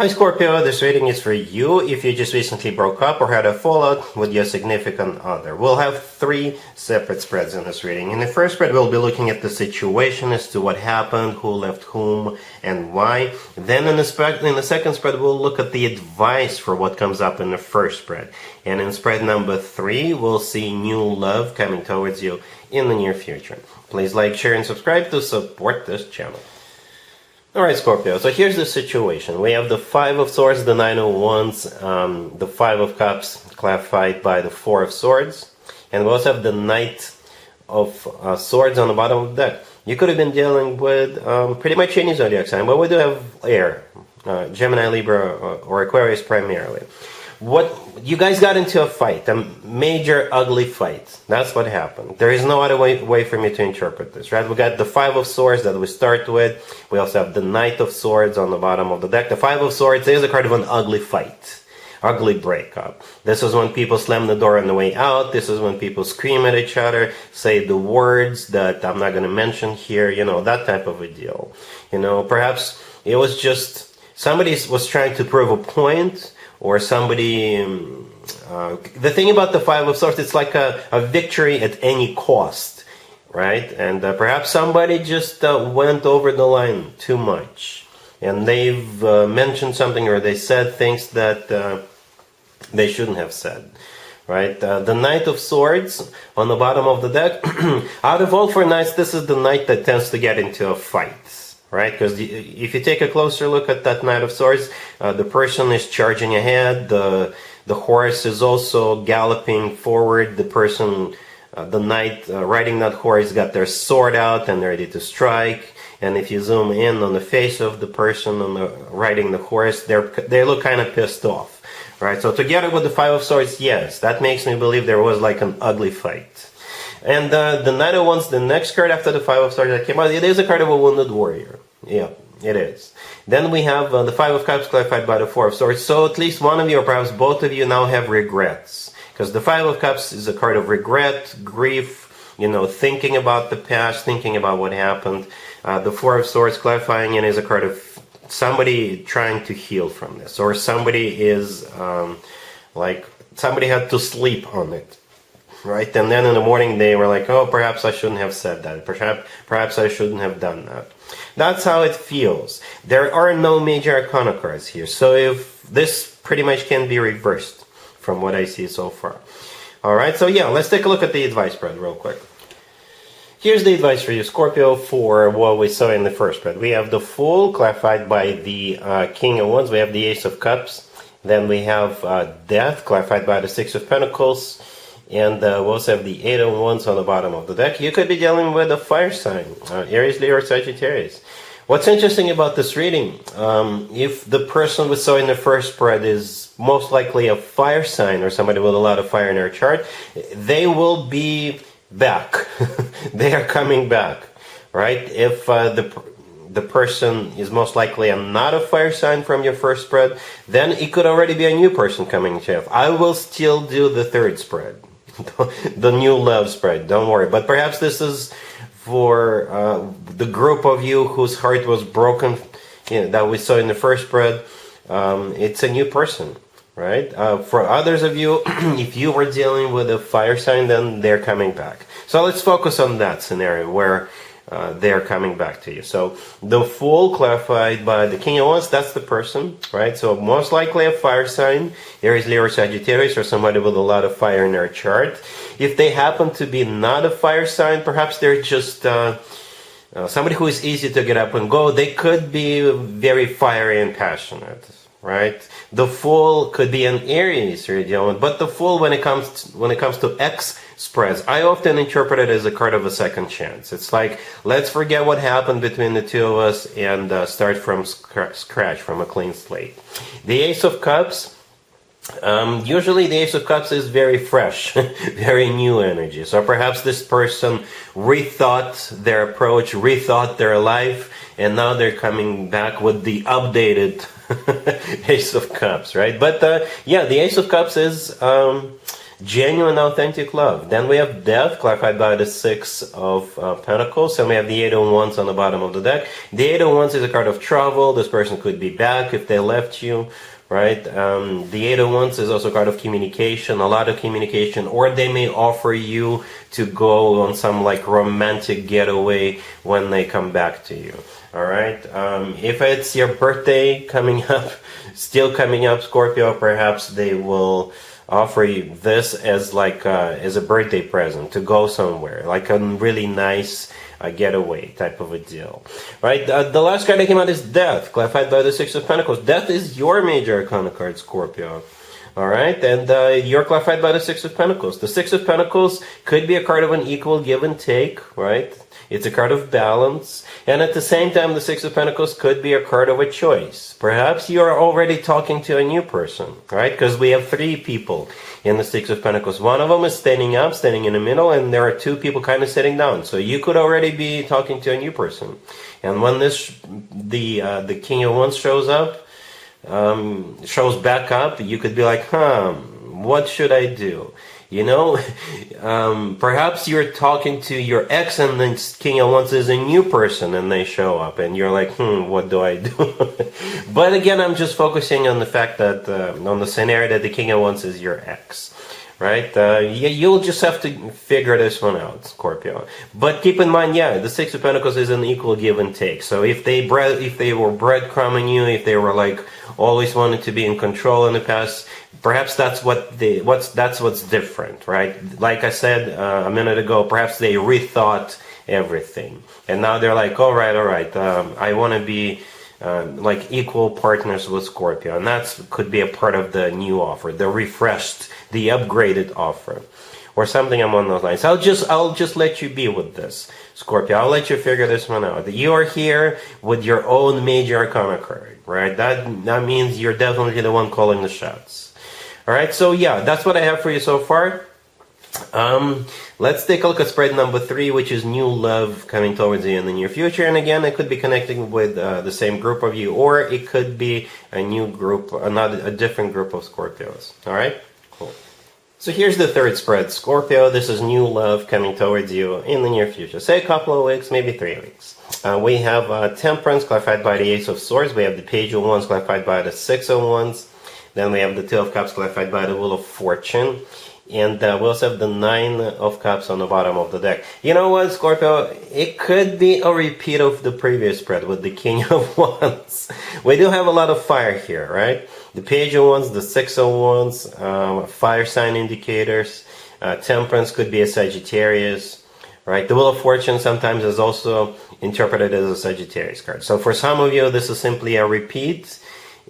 Hi Scorpio, this reading is for you if you just recently broke up or had a fallout with your significant other. We'll have three separate spreads in this reading. In the first spread, we'll be looking at the situation as to what happened, who left whom, and why. Then in the second spread, we'll look at the advice for what comes up in the first spread. And in spread number 3, we'll see new love coming towards you in the near future. Please like, share, and subscribe to support this channel. Alright Scorpio, so here's the situation. We have the 5 of Swords, the 9 of Wands, the 5 of Cups clarified by the 4 of Swords, and we also have the Knight of Swords on the bottom of the deck. You could have been dealing with pretty much any zodiac sign, but we do have air, Gemini, Libra, or Aquarius primarily. What you guys got into a fight, a major ugly fight. That's what happened. There is no other way for me to interpret this, right? We got the 5 of Swords that we start with. We also have the Knight of Swords on the bottom of the deck. The 5 of Swords is a card of an ugly fight, ugly breakup. This is when people slam the door on the way out. This is when people scream at each other, say the words that I'm not going to mention here, you know, that type of a deal. You know, perhaps it was just somebody was trying to prove a point, or somebody, the thing about the 5 of Swords, it's like a victory at any cost, right? And perhaps somebody just went over the line too much. And they've mentioned something, or they said things that they shouldn't have said, right? The Knight of Swords on the bottom of the deck, out of all 4 knights, this is the knight that tends to get into a fight. Right, because if you take a closer look at that Knight of Swords, the person is charging ahead, the horse is also galloping forward, the person, the knight riding that horse got their sword out and ready to strike, and if you zoom in on the face of the person riding the horse, they look kind of pissed off, right? So together with the 5 of Swords, yes, that makes me believe there was like an ugly fight. And the Knight of Wands, the next card after the 5 of Swords that came out, it is a card of a wounded warrior. Yeah, it is. Then we have the 5 of Cups clarified by the 4 of Swords. So at least one of you, or perhaps both of you, now have regrets. Because the 5 of Cups is a card of regret, grief, you know, thinking about the past, thinking about what happened. The 4 of Swords clarifying it is a card of somebody trying to heal from this. Or somebody is, like, somebody had to sleep on it. Right, and then in the morning they were like, oh, perhaps I shouldn't have said that. Perhaps I shouldn't have done that. That's how it feels. There are no major arcana cards here. So if this pretty much can be reversed from what I see so far. Alright, so yeah, let's take a look at the advice spread real quick. Here's the advice for you, Scorpio, for what we saw in the first spread. We have the Fool, clarified by the King of Wands. We have the Ace of Cups. Then we have Death, clarified by the 6 of Pentacles. And we also have the 8 of Wands on the bottom of the deck. You could be dealing with a fire sign, Aries, Leo, or Sagittarius. What's interesting about this reading, if the person we saw in the first spread is most likely a fire sign or somebody with a lot of fire in their chart, they will be back. They are coming back, right? If the person is most likely not a fire sign from your first spread, then it could already be a new person coming to you. I will still do the third spread. The new love spread, don't worry. But perhaps this is for the group of you whose heart was broken, you know, that we saw in the first spread. It's a new person, right? For others of you, if you were dealing with a fire sign, then they're coming back. So let's focus on that scenario where they're coming back to you. So the Fool clarified by the King of Wands, that's the person, right? So most likely a fire sign, Aries, Leo, or Sagittarius, or somebody with a lot of fire in their chart. If they happen to be not a fire sign, perhaps they're just somebody who is easy to get up and go. They could be very fiery and passionate, right? The Fool could be an Aries you're dealing with, but the Fool, when it comes to X spreads, I often interpret it as a card of a second chance. It's like, let's forget what happened between the two of us and start from scratch, from a clean slate. The Ace of Cups, usually the Ace of Cups is very fresh, very new energy. So perhaps this person rethought their approach, rethought their life, and now they're coming back with the updated Ace of Cups, right? But yeah, the Ace of Cups is Genuine, authentic love. Then we have death, clarified by the Six of Pentacles. And we have the Eight of Wands on the bottom of the deck. The Eight of Wands is a card of travel. This person could be back if they left you, right? The Eight of Wands is also a card of communication, a lot of communication. Or they may offer you to go on some like romantic getaway when they come back to you. All right. If it's your birthday coming up, still coming up, Scorpio, perhaps they will offer you this as like as a birthday present to go somewhere, like a really nice getaway type of a deal, right? The last card that came out is Death, clarified by the Six of Pentacles. Death is your major arcana card, Scorpio. All right, and you're clarified by the Six of Pentacles. The Six of Pentacles could be a card of an equal give and take, right? It's a card of balance. And at the same time, the Six of Pentacles could be a card of a choice. Perhaps you're already talking to a new person, right? Because we have three people in the Six of Pentacles. One of them is standing up, standing in the middle, and there are two people kind of sitting down. So you could already be talking to a new person. And when the King of Wands shows up, shows back up, you could be like, what should I do? You know, perhaps you're talking to your ex and then King of Wands is a new person and they show up and you're like, what do I do? But again, I'm just focusing on the fact that, on the scenario that the King of Wands is your ex, right? You'll just have to figure this one out, Scorpio. But keep in mind, the Six of Pentacles is an equal give and take. So if they were breadcrumbing you, if they were like always wanted to be in control in the past, perhaps that's what's different, right? Like I said a minute ago, perhaps they rethought everything, and now they're like, all right, I want to be like equal partners with Scorpio, and that could be a part of the new offer, the refreshed, the upgraded offer, or something along those lines. I'll just let you be with this, Scorpio. I'll let you figure this one out. You are here with your own major arcana card, right? That means you're definitely the one calling the shots. All right, so that's what I have for you so far. Let's take a look at spread number 3, which is new love coming towards you in the near future. And again, it could be connecting with the same group of you, or it could be a new group, a different group of Scorpios. All right, cool. So here's the third spread, Scorpio. This is new love coming towards you in the near future. Say a couple of weeks, maybe 3 weeks. We have Temperance, clarified by the Ace of Swords. We have the Page of Wands, clarified by the Six of Wands. Then we have the Two of Cups, clarified by the Wheel of Fortune. And we also have the Nine of Cups on the bottom of the deck. You know what, Scorpio? It could be a repeat of the previous spread with the King of Wands. We do have a lot of fire here, right? The Page of Wands, the Six of Wands, fire sign indicators. Temperance could be a Sagittarius, right? The Wheel of Fortune sometimes is also interpreted as a Sagittarius card. So for some of you, this is simply a repeat.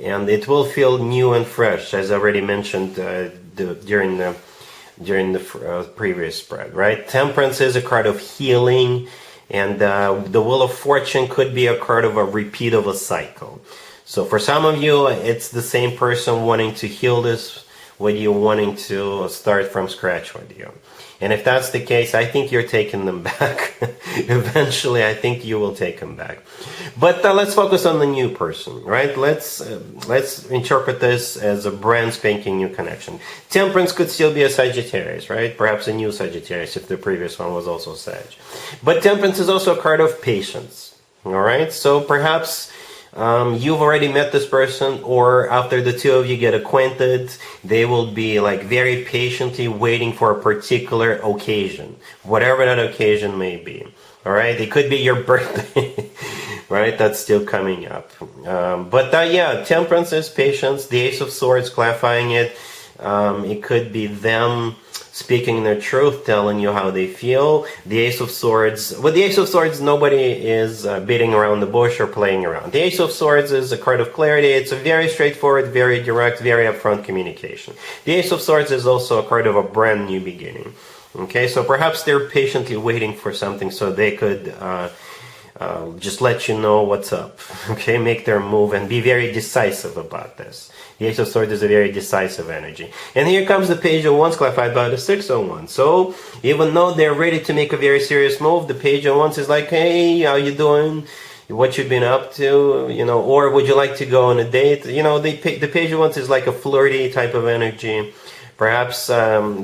And it will feel new and fresh, as I already mentioned during the previous spread, right? Temperance is a card of healing, and the Wheel of Fortune could be a card of a repeat of a cycle. So for some of you, it's the same person wanting to heal this with you, wanting to start from scratch with you. And if that's the case, I think you're taking them back. Eventually, I think you will take them back. But let's focus on the new person, right? Let's interpret this as a brand spanking new connection. Temperance could still be a Sagittarius, right? Perhaps a new Sagittarius if the previous one was also Sag. But Temperance is also a card of patience, all right? So perhaps you've already met this person, or after the two of you get acquainted, they will be like very patiently waiting for a particular occasion, whatever that occasion may be. All right, it could be your birthday, right? That's still coming up. But Temperance is patience. The Ace of Swords, clarifying it. It could be them speaking their truth, telling you how they feel. The Ace of Swords, with the Ace of Swords, nobody is beating around the bush or playing around. The Ace of Swords is a card of clarity. It's a very straightforward, very direct, very upfront communication. The Ace of Swords is also a card of a brand new beginning. Okay, so perhaps they're patiently waiting for something so they could just let you know what's up. Okay, make their move and be very decisive about this. The Ace of Swords is a very decisive energy. And here comes the Page of Wands, clarified by the Six of Wands. So even though they're ready to make a very serious move, the Page of Wands is like, hey, how you doing? What you've been up to? You know, or would you like to go on a date? You know, the Page of Wands is like a flirty type of energy. Perhaps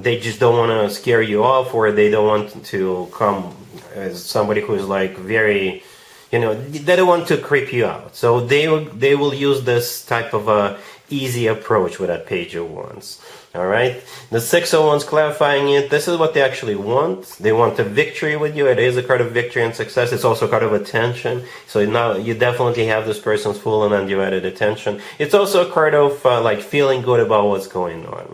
they just don't want to scare you off, or they don't want to come as somebody who is like very, they don't want to creep you out. So they will use this type of a easy approach with that Page of Wands. All right, the Six of Wands, clarifying it, this is what they actually want. They want a victory with you. It is a card of victory and success. It's also a card of attention. So now you definitely have this person's full and undivided attention. It's also a card of like feeling good about what's going on.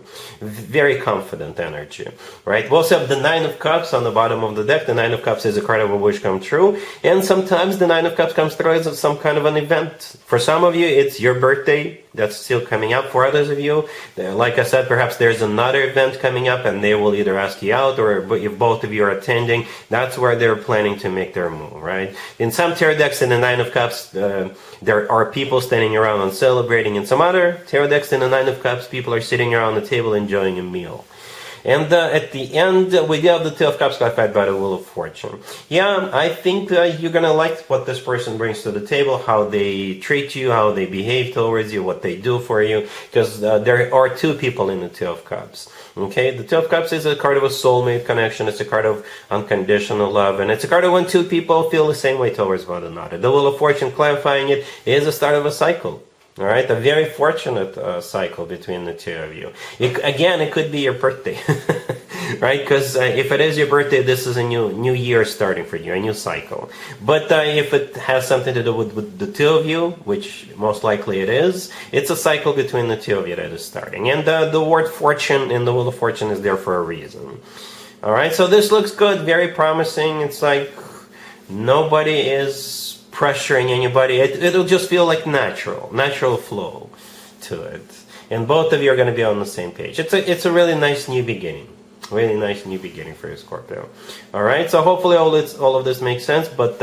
Very confident energy, right? We also have the Nine of Cups on the bottom of the deck. The Nine of Cups is a card of a wish come true. And sometimes the Nine of Cups comes through as some kind of an event. For some of you, it's your birthday. That's still coming up. For others of you, like I said, perhaps there's another event coming up and they will either ask you out, or if both of you are attending, that's where they're planning to make their move, right? In some tarot decks in the Nine of Cups, there are people standing around and celebrating. In some other tarot decks in the Nine of Cups, people are sitting around the table enjoying a meal. And at the end, we have the Two of Cups clarified by the Wheel of Fortune. Yeah, I think you're going to like what this person brings to the table, how they treat you, how they behave towards you, what they do for you, because there are two people in the Two of Cups. Okay, the Two of Cups is a card of a soulmate connection. It's a card of unconditional love, and it's a card of when two people feel the same way towards one another. The Wheel of Fortune, clarifying it, is the start of a cycle. All right, a very fortunate cycle between the two of you. Again, it could be your birthday, right? Because if it is your birthday, this is a new year starting for you, a new cycle. But if it has something to do with the two of you, which most likely it is, it's a cycle between the two of you that is starting. And the word fortune in the Wheel of Fortune is there for a reason. All right, so this looks good, very promising. It's like nobody is pressuring anybody. It'll just feel like natural flow to it, and both of you are going to be on the same page. It's a really nice new beginning, for you, Scorpio. All right, so hopefully all of this makes sense. But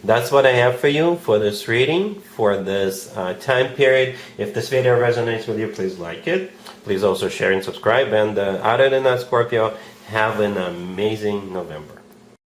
that's what I have for you for this reading, for this time period. If this video resonates with you, please like it. Please also share and subscribe. And other than that, Scorpio, have an amazing November.